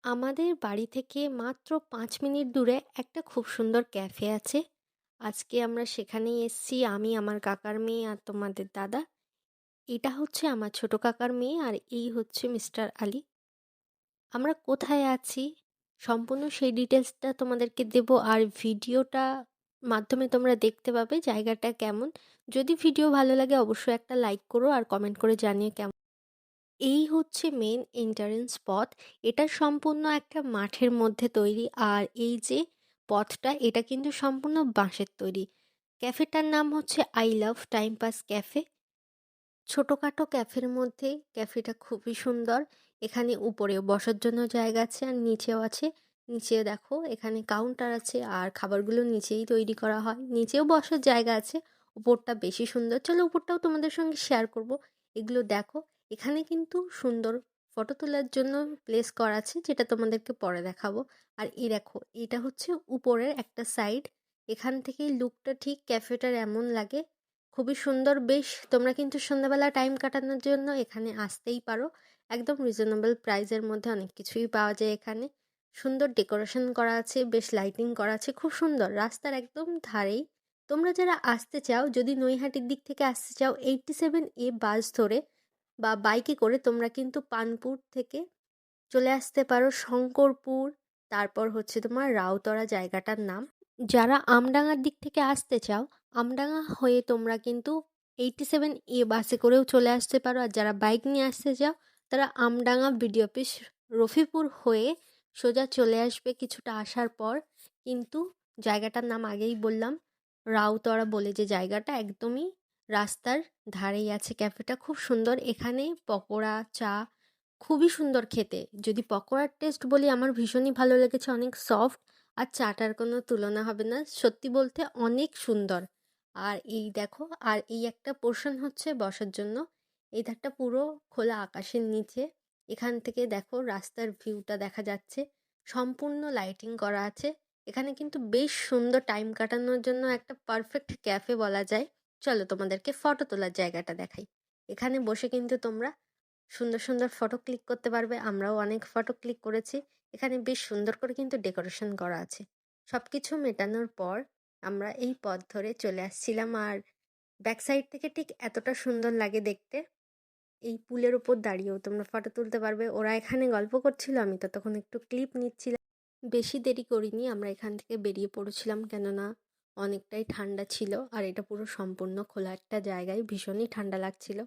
আমাদের বাড়ি থেকে মাত্র ৫ মিনিট দূরে একটা খুব সুন্দর ক্যাফে আছে। আজকে আমরা সেখানেই এসেছি আমি, আমার কাকার মেয়ে আর তোমাদের দাদা। এটা হচ্ছে আমার ছোট কাকার মেয়ে আর এই হচ্ছে মিস্টার আলী। আমরা কোথায় আছি সম্পূর্ণ সেই ডিটেলসটা তোমাদেরকে দেব আর ভিডিওটা মাধ্যমে তোমরা দেখতে পাবে জায়গাটা কেমন। যদি ভিডিও ভালো লাগে অবশ্যই একটা লাইক করো আর কমেন্ট করে জানিয়ে কেমন। এই হচ্ছে মেন এন্ট্রান্স পথ। এটা সম্পূর্ণ একটা মাঠের মধ্যে তৈরি আর এই যে পথটা এটা কিন্তু সম্পূর্ণ বাঁশের তৈরি। ক্যাফেটার নাম হচ্ছে I love time pass cafe. ছোটখাটো ক্যাফের মধ্যে ক্যাফেটা খুবই সুন্দর। এখানে উপরেও বসার জন্য জায়গা আছে আর নিচেও আছে। নিচে দেখো এখানে কাউন্টার আছে আর খাবারগুলো নিচেই তৈরি করা হয়। নিচেও বসার জায়গা আছে। উপরটা বেশি সুন্দর, চলো উপরটাও তোমাদের সঙ্গে শেয়ার করব। এগুলো দেখো, এখানে কিন্তু সুন্দর ফটো তোলার জন্য প্লেস করা আছে যেটা তোমাদেরকে পরে দেখাবো। আর এই দেখো এটা হচ্ছে উপরের একটা সাইড। এখান থেকেই লুকটা ঠিক ক্যাফেটার এমন লাগে, খুবই সুন্দর। বেশ, তোমরা কিন্তু সন্ধ্যাবেলা টাইম কাটানোর জন্য এখানে আসতেই পারো। একদম রিজনেবল প্রাইসের মধ্যে অনেক কিছুই পাওয়া যায় এখানে। সুন্দর ডেকোরেশন করা আছে, বেশ লাইটিং করা আছে, খুব সুন্দর। রাস্তার একদম ধারেই। তোমরা যারা আসতে চাও, যদি নৈহাটির দিক থেকে আসতে চাও 87A বাস ধরে বা বাইকে করে তোমরা কিন্তু পানপুর থেকে চলে আসতে পারো শঙ্করপুর। তারপর হচ্ছে তোমার রাউতরা জায়গাটার নাম। যারা আমডাঙ্গার দিক থেকে আসতে চাও, আমডাঙ্গা হয়ে তোমরা কিন্তু 87A বাসে করেও চলে আসতে পারো। আর যারা বাইক নিয়ে আসতে চাও তারা আমডাঙ্গা বিডিও অফিস রফিপুর হয়ে সোজা চলে আসবে কিছুটা আসার পর। কিন্তু জায়গাটার নাম আগেই বললাম, রাউতরা বলে যে জায়গাটা, একদমই রাস্তার ধারেই আছে ক্যাফেটা। খুব সুন্দর। এখানে পকোড়া, চা খুবই সুন্দর খেতে। যদি পকোড়ার টেস্ট বলি, আমার ভীষণই ভালো লেগেছে, অনেক সফট। আর চাটার কোনো তুলনা হবে না, সত্যি বলতে অনেক সুন্দর। আর এই দেখো, আর এই একটা পোর্শন হচ্ছে বসার জন্য। এই ধারটা পুরো খোলা আকাশের নিচে। এখান থেকে দেখো রাস্তার ভিউটা দেখা যাচ্ছে। সম্পূর্ণ লাইটিং করা আছে। এখানে কিন্তু বেশ সুন্দর টাইম কাটানোর জন্য একটা পারফেক্ট ক্যাফে বলা যায়। চলো তোমাদেরকে ফটো তোলার জায়গাটা দেখাই। এখানে বসে কিন্তু তোমরা সুন্দর সুন্দর ফটো ক্লিক করতে পারবে। আমরাও অনেক ফটো ক্লিক করেছি। এখানে বেশ সুন্দর করে কিন্তু ডেকোরেশন করা আছে। সব কিছু মেটানোর পর আমরা এই পথ ধরে চলে আসছিলাম। আর ব্যাক সাইড থেকে ঠিক এতটা সুন্দর লাগে দেখতে। এই পুলের ওপর দাঁড়িয়েও তোমরা ফটো তুলতে পারবে। ওরা এখানে গল্প করছিল, আমি ততক্ষণ একটু ক্লিপ নিচ্ছিলাম। বেশি দেরি করিনি, আমরা এখান থেকে বেরিয়ে পড়েছিলাম, কেননা অনেকটাই ঠান্ডা ছিল আর এটা পুরো সম্পূর্ণ খোলা একটা জায়গায়, ভীষণই ঠান্ডা লাগছিল।